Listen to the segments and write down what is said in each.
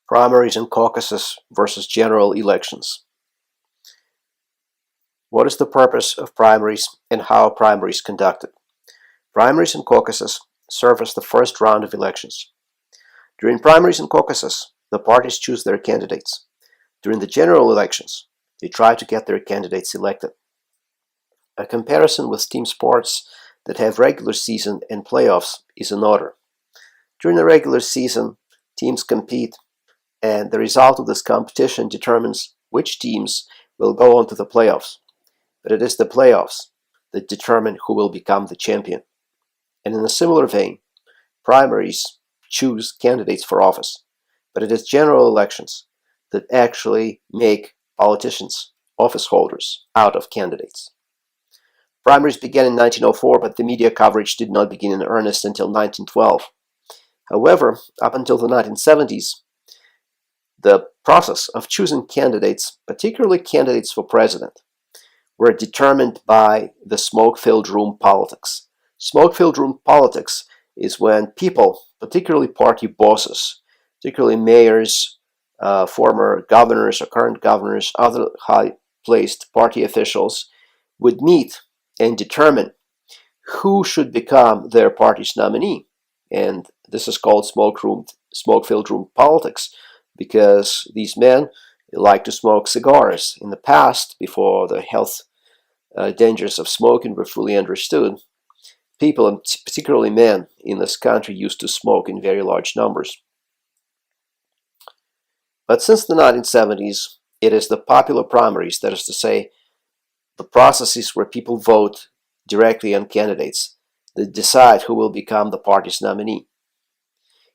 Primaries and caucuses versus general elections. What is the purpose of primaries and how are primaries conducted? Primaries and caucuses serve as the first round of elections. During primaries and caucuses, the parties choose their candidates. During the general elections, they try to get their candidates elected. A comparison with team sports that have regular season and playoffs is in order. During the regular season, teams compete, and the result of this competition determines which teams will go on to the playoffs. But it is the playoffs that determine who will become the champion. And in a similar vein, primaries choose candidates for office, but it is general elections that actually make politicians office holders out of candidates. Primaries began in 1904, but the media coverage did not begin in earnest until 1912. However, up until the 1970s, the process of choosing candidates, particularly candidates for president, were determined by the smoke-filled room politics. Smoke-filled room politics is when people, particularly party bosses, particularly mayors, former governors or current governors, other high-placed party officials, would meet and determine who should become their party's nominee. And this is called smoke-filled room politics, because these men like to smoke cigars. In the past, before the health dangers of smoking were fully understood, people, and particularly men in this country, used to smoke in very large numbers. But since the 1970s, it is the popular primaries, that is to say, the processes where people vote directly on candidates, that decide who will become the party's nominee.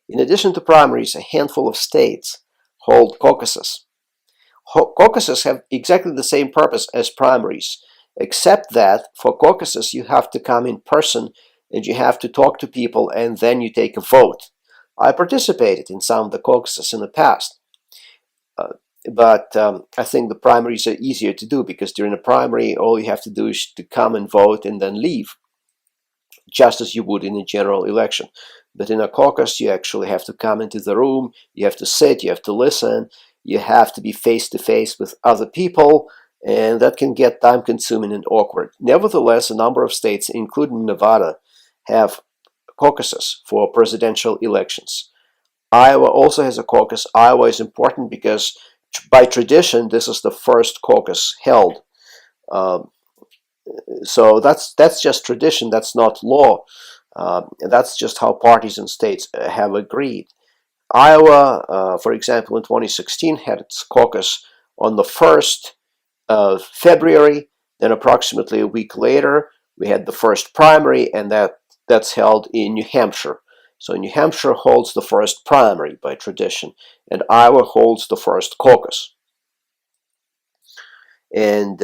In addition to primaries, a handful of states hold caucuses. Caucuses have exactly the same purpose as primaries, except that for caucuses you have to come in person and you have to talk to people and then you take a vote. I participated in some of the caucuses in the past, but I think the primaries are easier to do, because during a primary all you have to do is to come and vote and then leave, just as you would in a general election. But in a caucus, you actually have to come into the room, you have to sit, you have to listen, you have to be face-to-face with other people, and that can get time-consuming and awkward. Nevertheless, a number of states, including Nevada, have caucuses for presidential elections. Iowa also has a caucus. Iowa is important because, by tradition, this is the first caucus held. So that's just tradition, that's not law. That's just how parties and states have agreed. Iowa, for example, in 2016 had its caucus on the 1st of February. Then approximately a week later, we had the first primary, and that's held in New Hampshire. So New Hampshire holds the first primary by tradition, and Iowa holds the first caucus. And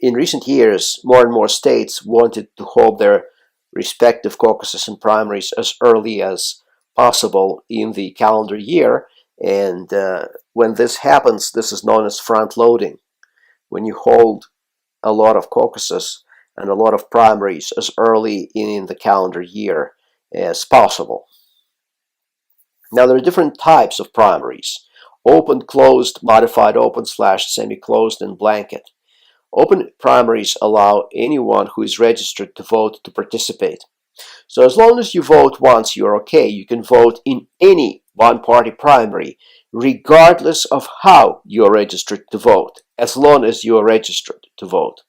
in recent years, more and more states wanted to hold their respective caucuses and primaries as early as possible in the calendar year. And when this happens, this is known as front-loading. When you hold a lot of caucuses and a lot of primaries as early in the calendar year as possible. Now, there are different types of primaries: open, closed, modified open, semi-closed, and blanket. Open primaries allow anyone who is registered to vote to participate. So as long as you vote once, you're okay. You can vote in any one-party primary, regardless of how you're registered to vote, as long as you are registered to vote.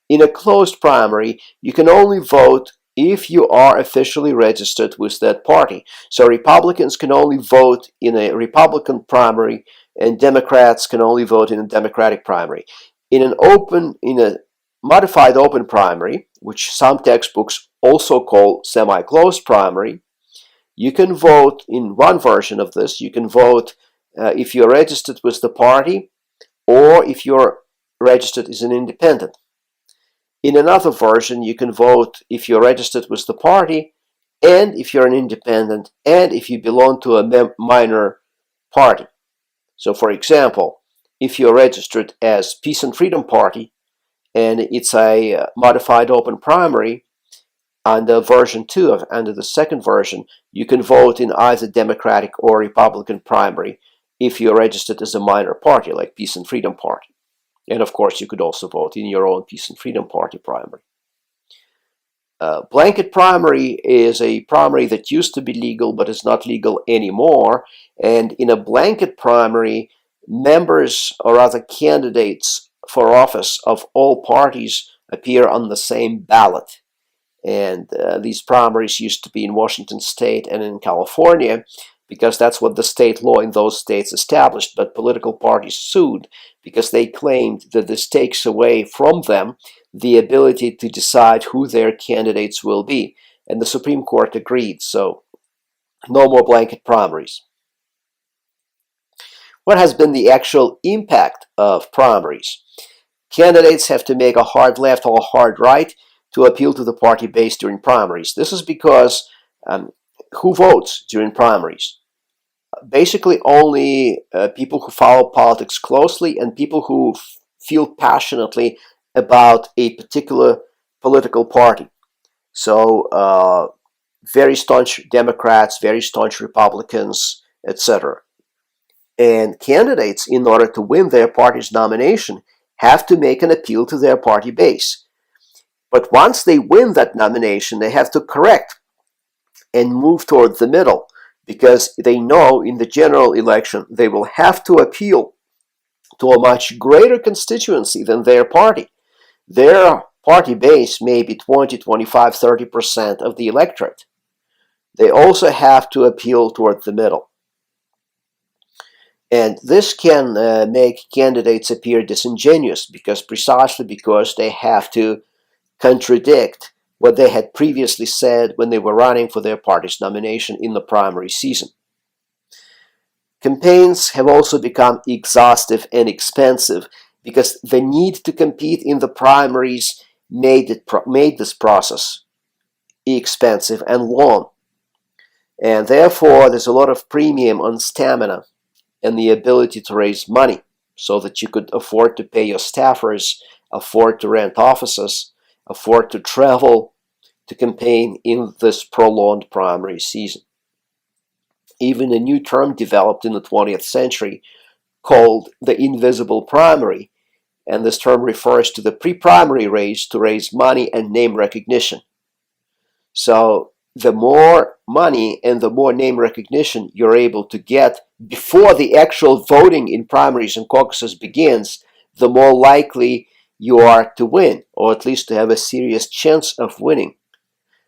In a closed primary, you can only vote if you are officially registered with that party. So Republicans can only vote in a Republican primary, and Democrats can only vote in a Democratic primary. In a modified open primary, which some textbooks also call semi-closed primary, you can vote in one version of this. You can vote if you're registered with the party, or if you're registered as an independent. In another version, you can vote if you're registered with the party, and if you're an independent, and if you belong to a minor party. So, for example, if you're registered as Peace and Freedom Party, and it's a modified open primary, under version 2, under the second version, you can vote in either Democratic or Republican primary. if you're registered as a minor party, like Peace and Freedom Party. And of course, you could also vote in your own Peace and Freedom Party primary. Blanket primary is a primary that used to be legal but is not legal anymore. And in a blanket primary, members or other candidates for office of all parties appear on the same ballot. And these primaries used to be in Washington State and in California, because that's what the state law in those states established. But political parties sued because they claimed that this takes away from them the ability to decide who their candidates will be. And the Supreme Court agreed, so no more blanket primaries. What has been the actual impact of primaries? Candidates have to make a hard left or a hard right to appeal to the party base during primaries. This is because who votes during primaries? Basically only people who follow politics closely and people who feel passionately about a particular political party. So very staunch Democrats, very staunch Republicans, etc. And candidates, in order to win their party's nomination, have to make an appeal to their party base. But once they win that nomination, they have to correct and move toward the middle, because they know in the general election they will have to appeal to a much greater constituency than their party. Their party base may be 20, 25, 30% of the electorate. They also have to appeal toward the middle. And this can make candidates appear disingenuous, precisely because they have to contradict what they had previously said when they were running for their party's nomination in the primary season. Campaigns have also become exhaustive and expensive because the need to compete in the primaries made this process expensive and long. And therefore, there's a lot of premium on stamina and the ability to raise money so that you could afford to pay your staffers, afford to rent offices, afford to travel to campaign in this prolonged primary season. Even a new term developed in the 20th century called the invisible primary, and this term refers to the pre-primary race to raise money and name recognition. So the more money and the more name recognition you're able to get before the actual voting in primaries and caucuses begins, the more likely you are to win, or at least to have a serious chance of winning.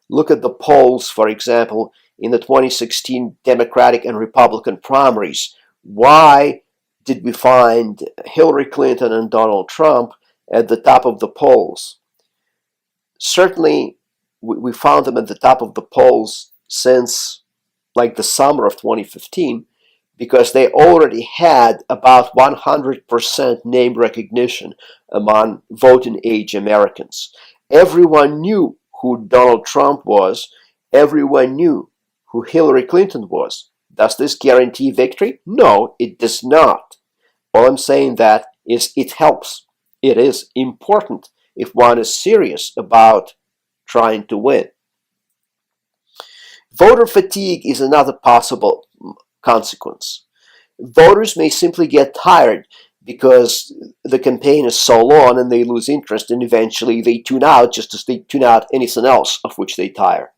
Look at the polls, for example, in the 2016 Democratic and Republican primaries. Why did we find Hillary Clinton and Donald Trump at the top of the polls? Certainly, we found them at the top of the polls since like the summer of 2015, because they already had about 100% name recognition among voting age Americans. Everyone knew who Donald Trump was. Everyone knew who Hillary Clinton was. Does this guarantee victory? No, it does not. All I'm saying that is it helps. It is important if one is serious about trying to win. Voter fatigue is another possible consequence. Voters may simply get tired because the campaign is so long and they lose interest, and eventually they tune out, just as they tune out anything else of which they tire.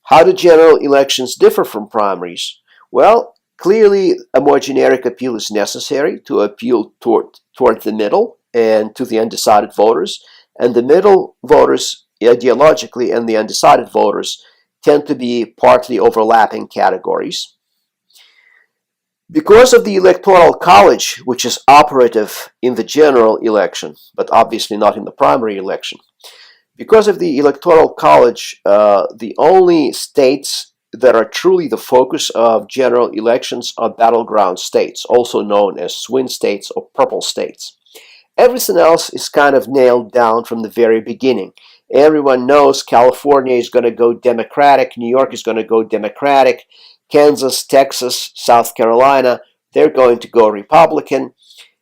How do general elections differ from primaries? Well, clearly a more generic appeal is necessary to appeal toward the middle and to the undecided voters. And the middle voters, ideologically, and the undecided voters tend to be partly overlapping categories. Because of the Electoral College, which is operative in the general election, but obviously not in the primary election, because of the Electoral College, the only states that are truly the focus of general elections are battleground states, also known as swing states or purple states. Everything else is kind of nailed down from the very beginning. Everyone knows California is going to go Democratic, New York is going to go Democratic, Kansas, Texas, South Carolina, they're going to go Republican.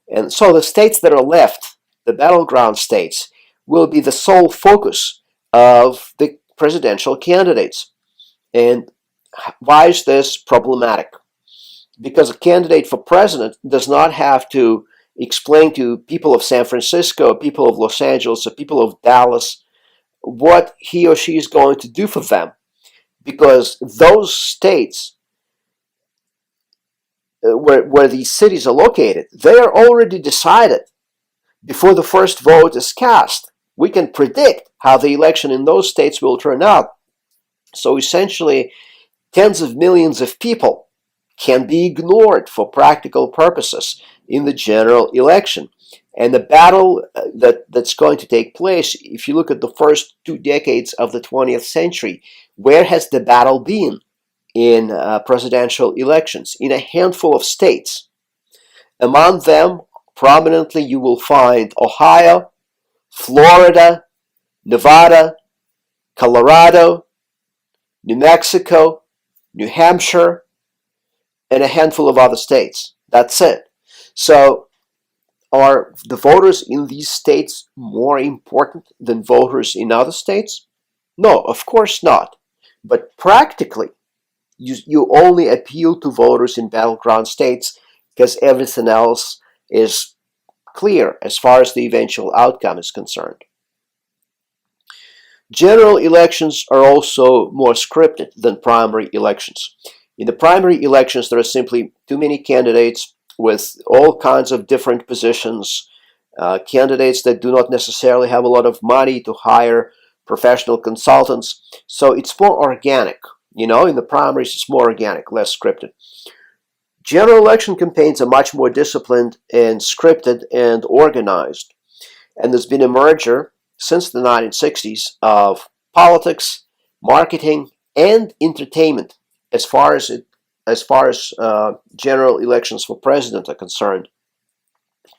And so the states that are left, the battleground states, will be the sole focus of the presidential candidates. And why is this problematic? because a candidate for president does not have to explain to people of San Francisco, people of Los Angeles, or people of Dallas what he or she is going to do for them, because those states where these cities are located, they are already decided before the first vote is cast. We can predict how the election in those states will turn out. So essentially, tens of millions of people can be ignored for practical purposes in the general election. And the battle that's going to take place, if you look at the first 2 decades of the 20th century, where has the battle been in presidential elections? In a handful of states. Among them, prominently, you will find Ohio, Florida, Nevada, Colorado, New Mexico, New Hampshire, and a handful of other states. That's it. So, are the voters in these states more important than voters in other states? No, of course not. But practically, you only appeal to voters in battleground states because everything else is clear as far as the eventual outcome is concerned. General elections are also more scripted than primary elections. In the primary elections, there are simply too many candidates with all kinds of different positions, candidates that do not necessarily have a lot of money to hire professional consultants. So it's more organic. In the primaries, it's more organic, less scripted. General election campaigns are much more disciplined and scripted and organized. And there's been a merger since the 1960s of politics, marketing, and entertainment as far as general elections for president are concerned.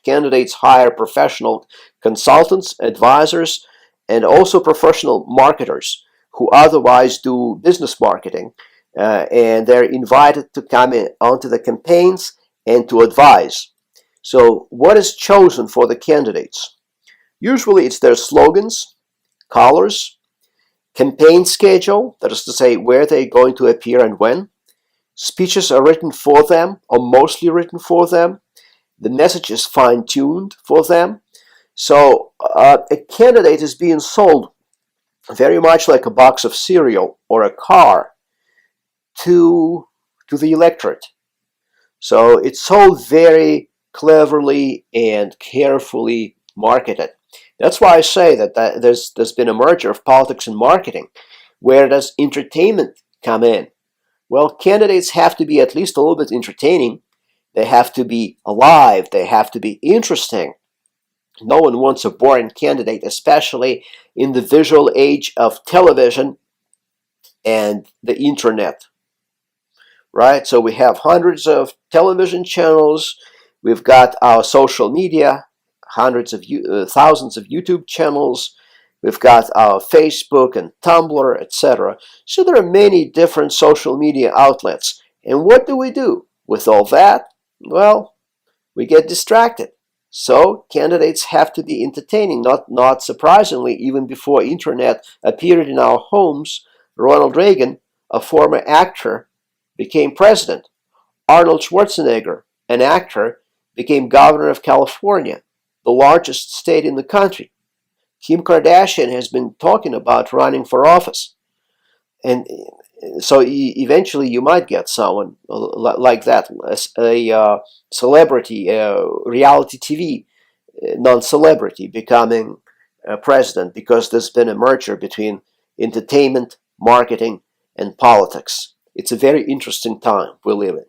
Candidates hire professional consultants, advisors, and also professional marketers who otherwise do business marketing, and they're invited to come in onto the campaigns and to advise. So, what is chosen for the candidates? Usually it's their slogans, colors, campaign schedule, that is to say where they're going to appear and when. Speeches are written for them, or mostly written for them. The message is fine-tuned for them. So a candidate is being sold very much like a box of cereal or a car to the electorate. So it's sold very cleverly and carefully marketed. That's why I say that there's been a merger of politics and marketing. Where does entertainment come in? Well, candidates have to be at least a little bit entertaining. They have to be alive. They have to be interesting. No one wants a boring candidate, especially in the visual age of television and the internet. Right? So we have hundreds of television channels. We've got our social media, thousands of YouTube channels. We've got our Facebook and Tumblr, etc. So there are many different social media outlets. And what do we do with all that? Well, we get distracted. So candidates have to be entertaining. Not surprisingly, even before internet appeared in our homes, Ronald Reagan, a former actor, became president. Arnold Schwarzenegger, an actor, became governor of California, the largest state in the country. Kim Kardashian has been talking about running for office. And so eventually you might get someone like that, a celebrity, reality TV non-celebrity becoming president, because there's been a merger between entertainment, marketing, and politics. It's a very interesting time we live in.